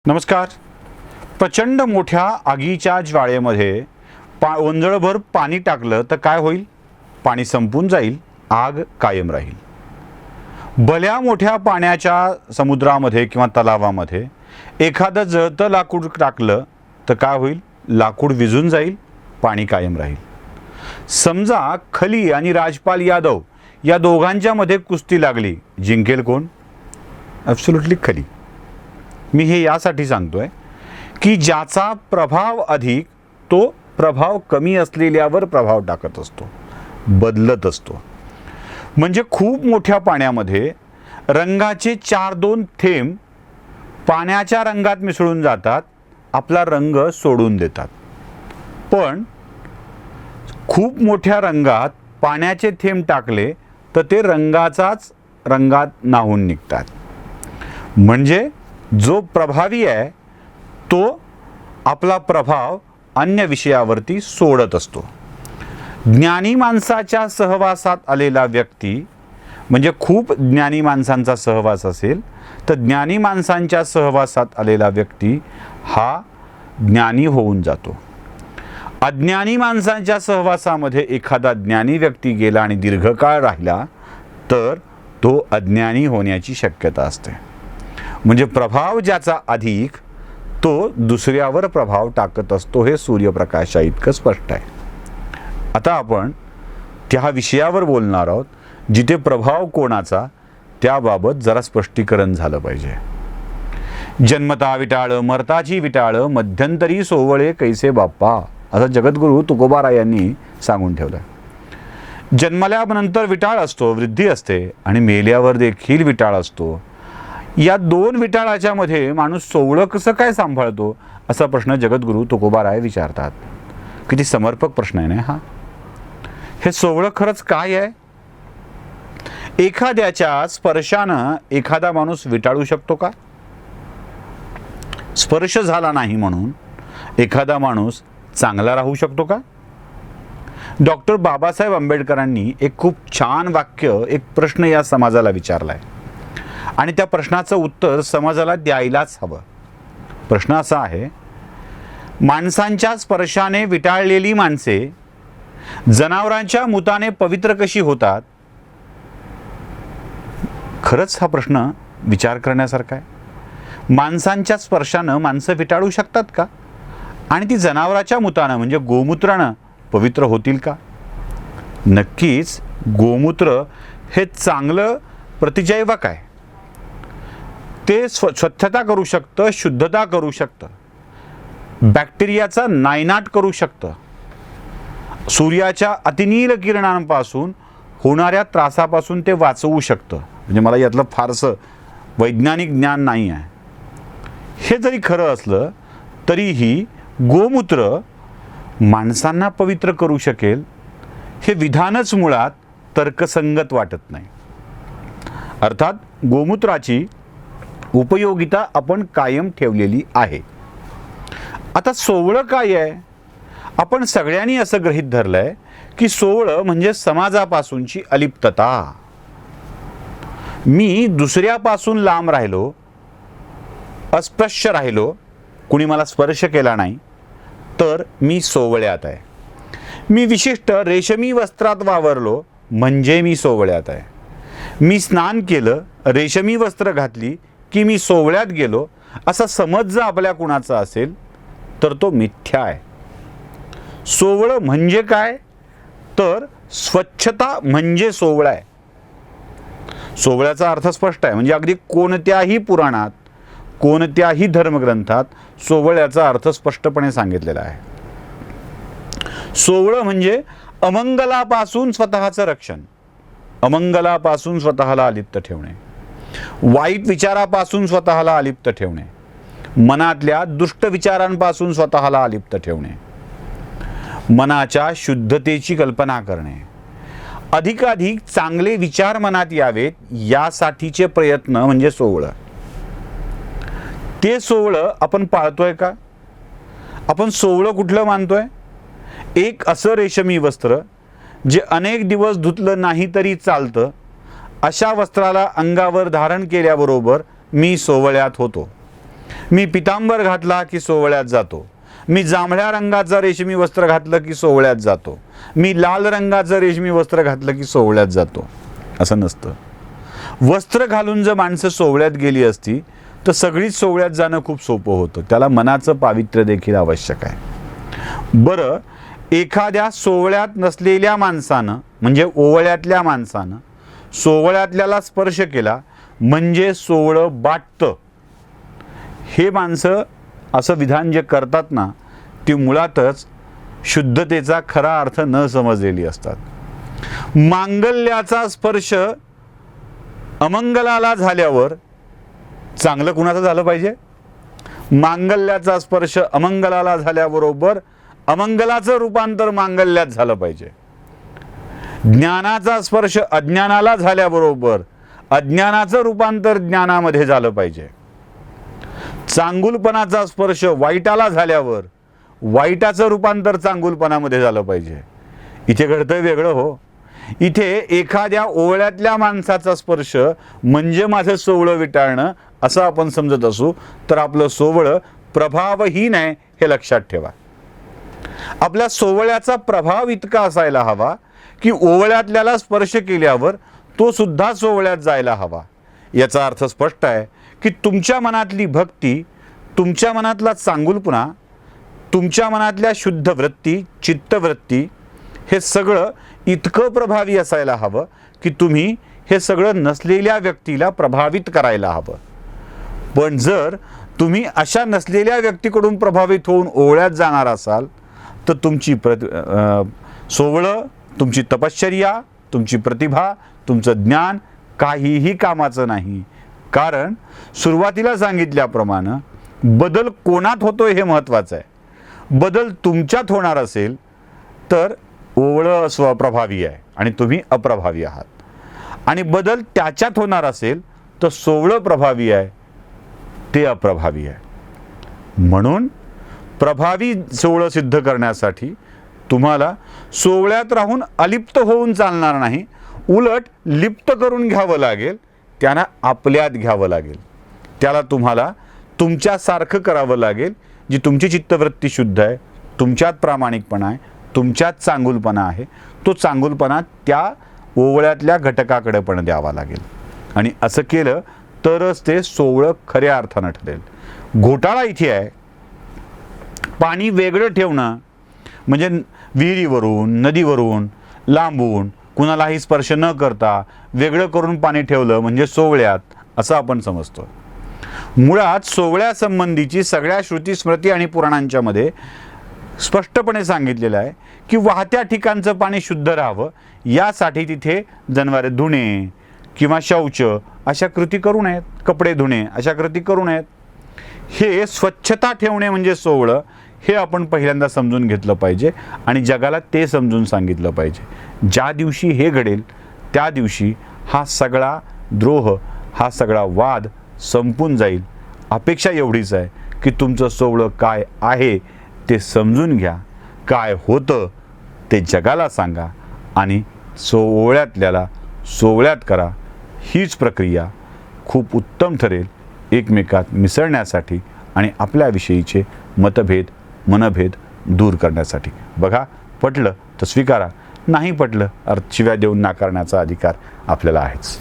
नमस्कार. प्रचंड मोठ्या आगीच्या ज्वाळेमध्ये ओंजळभर पाणी टाकलं तर काय होईल? पाणी संपून जाईल, आग कायम राहील. भल्या मोठ्या पाण्याच्या समुद्रामध्ये किंवा तलावामध्ये एखादं जळतं लाकूड टाकलं तर काय होईल? लाकूड विझून जाईल, पाणी कायम राहील. समजा खली आणि राजपाल यादव या दोघांच्या मध्ये कुस्ती लागली, जिंकेल कोण? ॲब्सोल्युटली खली. मी हे यासाठी सांगतोय की ज्याचा प्रभाव अधिक तो प्रभाव कमी असलेल्यावर प्रभाव टाकत असतो, बदलत असतो. म्हणजे खूप मोठ्या पाण्यामध्ये रंगाचे 4-2 थेंब पाण्याच्या रंगात मिसळून जातात, आपला रंग सोडून देतात. पण खूप मोठ्या रंगात पाण्याचे थेंब टाकले तर ते रंगाचाच रंगात न्हाऊन निघतात. म्हणजे जो प्रभावी आहे तो आपला प्रभाव अन्य विषयावरती सोडत असतो. ज्ञानी माणसाच्या सहवासात आलेला व्यक्ती, म्हणजे खूप ज्ञानी माणसांचा सहवास असेल तर ज्ञानी माणसांच्या सहवासात आलेला व्यक्ती हा ज्ञानी होऊन जातो. अज्ञानी माणसांच्या सहवासामध्ये एखादा ज्ञानी व्यक्ती गेला आणि दीर्घकाळ राहिला तर तो अज्ञानी होण्याची शक्यता असते. म्हणजे प्रभाव ज्याचा अधिक तो दुसऱ्यावर प्रभाव टाकत असतो, हे सूर्यप्रकाशा इतकं स्पष्ट आहे. आता आपण त्या विषयावर बोलणार आहोत जिथे प्रभाव कोणाचा त्याबाबत जरा स्पष्टीकरण झालं पाहिजे. जन्मता विटाळ मरताची विटाळ, मध्यंतरी सोवळे कैसे बाप्पा, असं जगद्गुरु तुकोबाराय यांनी सांगून ठेवलं. जन्मल्यानंतर विटाळ असतो, वृद्धी असते, आणि मेल्यावर देखील विटाळ असतो. या दोन विटाळाच्या मध्ये माणूस सोवळं कसं काय सांभाळतो, असा प्रश्न जगद्गुरु तुकोबाराय विचारतात. किती समर्पक प्रश्न आहे ना हा. हे सोवळं खरंच काय आहे? एखाद्याच्या स्पर्शानं एखादा माणूस विटाळू शकतो का? स्पर्श झाला नाही म्हणून एखादा माणूस चांगला राहू शकतो का? डॉक्टर बाबासाहेब आंबेडकरांनी एक खूप छान वाक्य, एक प्रश्न या समाजाला विचारलाय आणि त्या प्रश्नाचं उत्तर समाजाला द्यायलाच हवं. प्रश्न असा आहे, माणसांच्या स्पर्शाने विटाळलेली माणसे जनावरांच्या मुताने पवित्र कशी होतात? खरंच हा प्रश्न विचार करण्यासारखा आहे. माणसांच्या स्पर्शानं माणसं विटाळू शकतात का? आणि ती जनावराच्या मुतानं म्हणजे गोमूत्रानं पवित्र होतील का? नक्कीच गोमूत्र हे चांगलं प्रतिजैवक आहे. ते स्वच्छता करू शकतं, शुद्धता करू शकतं, बॅक्टेरियाचा नायनाट करू शकतं, सूर्याच्या अतिनील किरणांपासून होणाऱ्या त्रासापासून ते वाचवू शकतं. म्हणजे मला यातलं फारसं वैज्ञानिक ज्ञान नाही आहे. हे जरी खरं असलं तरीही गोमूत्र माणसांना पवित्र करू शकेल हे विधानच मुळात तर्कसंगत वाटत नाही. अर्थात गोमूत्राची उपयोगिता आपण कायम ठेवलेली आहे. आता सोवळं काय आहे? आपण सगळ्यांनी असं गृहीत धरलंय की सोवळं म्हणजे समाजापासूनची अलिप्तता. मी दुसऱ्यापासून लांब राहिलो, अस्पृश्य राहिलो, कुणी मला स्पर्श केला नाही तर मी सोवळ्यात आहे. मी विशिष्ट रेशमी वस्त्रात वावरलो म्हणजे मी सोवळ्यात आहे. मी स्नान केलं, रेशमी वस्त्र घातली की मी सोवळ्यात गेलो, असा समज जर आपल्या कुणाचा असेल तर तो मिथ्या आहे. सोवळं म्हणजे काय? तर स्वच्छता म्हणजे सोवळं आहे. सोवळ्याचा अर्थ स्पष्ट आहे. म्हणजे अगदी कोणत्याही पुराणात, कोणत्याही धर्मग्रंथात सोवळ्याचा अर्थ स्पष्टपणे सांगितलेला आहे. सोवळं म्हणजे अमंगलापासून स्वतःचं रक्षण, अमंगलापासून स्वतःला अलिप्त ठेवणे, वाईट विचारापासून स्वतःला अलिप्त ठेवणे, मनातल्या दुष्ट विचारांपासून स्वतःला अलिप्त ठेवणे, मनाच्या शुद्धतेची कल्पना करणे, अधिकाधिक चांगले विचार मनात यावेत यासाठीचे प्रयत्न म्हणजे सोवळं. ते सोवळं आपण पाळतोय का? आपण सोवळं कुठलं मानतोय? एक असं रेशमी वस्त्र जे अनेक दिवस धुतलं नाही तरी चालतं, अशा वस्त्राला अंगावर धारण केल्याबरोबर मी सोवळ्यात होतो. मी पितांबर घातला की सोवळ्यात जातो, मी जांभळ्या रंगाचं रेशमी वस्त्र घातलं की सोवळ्यात जातो, मी लाल रंगाचं रेशमी वस्त्र घातलं की सोवळ्यात जातो, असं नसतं. वस्त्र घालून जर माणसं सोवळ्यात गेली असती तर सगळीच सोवळ्यात जाणं खूप सोपं होतं. त्याला मनाचं पावित्र्य देखील आवश्यक आहे. बरं, एखाद्या सोवळ्यात नसलेल्या माणसानं म्हणजे ओवळ्यातल्या माणसानं सोवळ्यातल्याला स्पर्श केला म्हणजे सोवळं बाटतं. हे माणसं असं विधान जे करतात ना, ती मुळातच शुद्धतेचा खरा अर्थ न समजलेली असतात. मांगल्याचा स्पर्श अमंगलाला झाल्यावर चांगलं कुणाचं झालं पाहिजे? मांगल्याचा स्पर्श अमंगलाला झाल्याबरोबर अमंगलाचं रूपांतर मांगल्यात झालं पाहिजे. ज्ञानाचा स्पर्श अज्ञानाला झाल्याबरोबर अज्ञानाचं रूपांतर ज्ञानामध्ये झालं पाहिजे. चांगुलपणाचा स्पर्श वाईटाला झाल्यावर वाईटाचं रूपांतर चांगुलपणामध्ये झालं पाहिजे. इथे घडतंय वेगळं हो. इथे एखाद्या ओवळ्यातल्या माणसाचा स्पर्श म्हणजे माझं सोवळं विटाळणं असं आपण समजत असू तर आपलं सोवळं प्रभावहीन आहे हे लक्षात ठेवा. आपल्या सोवळ्याचा प्रभाव इतका असायला हवा की ओवळ्यातल्याला स्पर्श केल्यावर तो सुद्धा सोवळ्यात जायला हवा. याचा अर्थ स्पष्ट आहे की तुमच्या मनातली भक्ती, तुमच्या मनातला चांगुलपणा, तुमच्या मनातल्या शुद्ध वृत्ती, चित्तवृत्ती हे सगळं इतकं प्रभावी असायला हवं की तुम्ही हे सगळं नसलेल्या व्यक्तीला प्रभावित करायला हवं. पण जर तुम्ही अशा नसलेल्या व्यक्तीकडून प्रभावित होऊन ओवळ्यात जाणार असाल तर तुमची सोवळं, तुमची तपश्चर्या, तुमची प्रतिभा, तुमचं ज्ञान काहीही कामाचं नाही. कारण सुरुवातीला सांगितल्याप्रमाणे बदल कोणात होतोय हे महत्त्वाचं आहे. बदल तुमच्यात होणार असेल तर ओवळं स्वप्रभावी आहे आणि तुम्ही अप्रभावी आहात, आणि बदल त्याच्यात होणार असेल तर सोवळं प्रभावी आहे, ते अप्रभावी आहे. म्हणून प्रभावी सोवळं सिद्ध करण्यासाठी तुम्हाला सोवळ्यात राहून अलिप्त होऊन चालणार नाही, उलट लिप्त करून घ्यावं लागेल. त्यांना आपल्यात घ्यावं लागेल. त्याला तुम्हाला तुमच्यासारखं करावं लागेल. जी तुमची चित्तवृत्ती शुद्ध आहे, तुमच्यात प्रामाणिकपणा आहे, तुमच्यात चांगुलपणा आहे, तो चांगुलपणा त्या ओवळ्यातल्या घटकाकडे पण द्यावा लागेल. आणि असं केलं तरच ते सोवळं खऱ्या अर्थानं ठरेल. घोटाळा इथे आहे. पाणी वेगळं ठेवणं म्हणजे विहिरीवरून, नदीवरून, लांबून, कुणालाही स्पर्श न करता वेगळं करून पाणी ठेवलं म्हणजे सोवळ्यात, असं आपण समजतो. मुळात सोवळ्यासंबंधीची सगळ्या श्रुती, स्मृती आणि पुराणांच्या मध्ये स्पष्टपणे सांगितलेलं आहे की वाहत्या ठिकाणचं पाणी शुद्ध राहावं यासाठी तिथे जनावरे धुणे किंवा शौच अशा कृती करू नयेत, कपडे धुणे अशा कृती करू नयेत. हे स्वच्छता ठेवणे म्हणजे सोवळं, हे आपण पहिल्यांदा समजून घेतलं पाहिजे आणि जगाला ते समजून सांगितलं पाहिजे. ज्या दिवशी हे घडेल त्या दिवशी हा सगळा द्रोह, हा सगळा वाद संपून जाईल. अपेक्षा एवढीच आहे की तुमचं सोवळं काय आहे ते समजून घ्या, काय होतं ते जगाला सांगा आणि सोवळ्यातल्याला सोवळ्यात करा. हीच प्रक्रिया खूप उत्तम ठरेल एकमेकात मिसळण्यासाठी आणि आपल्याविषयीचे मतभेद, मनभेद दूर करण्यासाठी. बघा, पटलं तर स्वीकारा, नाही पटलं शिव्या देऊन नाकारण्याचा अधिकार आपल्याला आहेच.